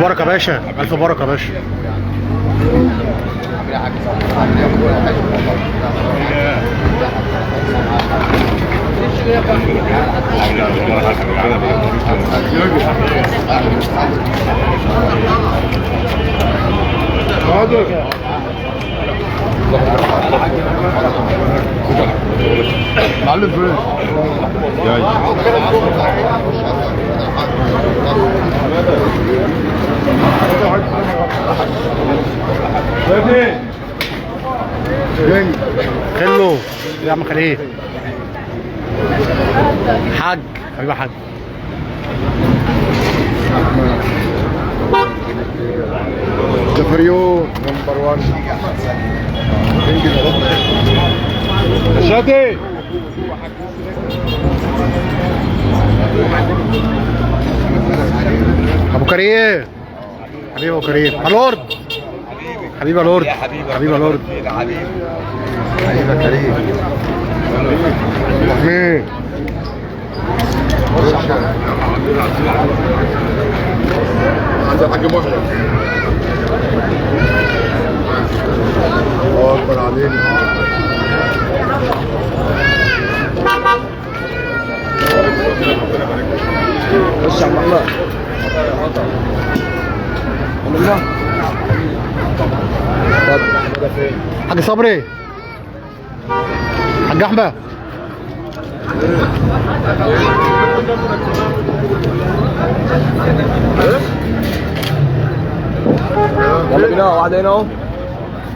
بركه يا باشا، الف بركه يا باشا. معلم فريش جاي. خلو يا عم خليل حاج حبيبي حاج. جفريو نمبر 1 شادي. ابو كريم حبيبي ابو كريم الورد حبيبي الورد حبيبي الورد حبيبي كريم مين عند الحاج محمد. الله اكبر علينا. خش يا محمد. حاج صبري حاج احمد. يلا بينا واحد هنا اهو.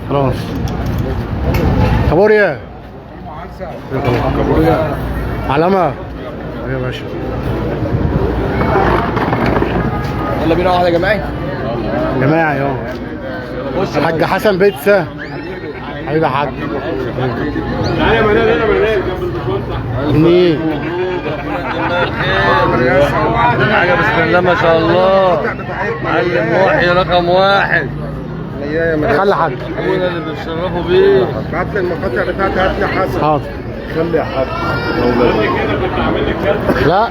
خلاص كابوريا علامة يا باشا. يلا بينا واحد يا جماعي. جماعي اهو. حاج حسن بيتزا حبيبي يا حاج. تعالى يا منال هنا منال جنب البشوات. مين؟ حاجة بسم الله ما شاء الله. معلم محي رقم 1. خلي حاج. ابونا اللي بنشرفوا بيه. بعت لي المقاطع بتاعتي. هات لي حسن. حاضر. خلي يا حاج. كده كنت عامل لك كده. لا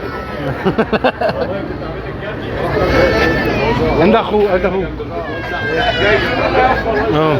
عند اخوه اه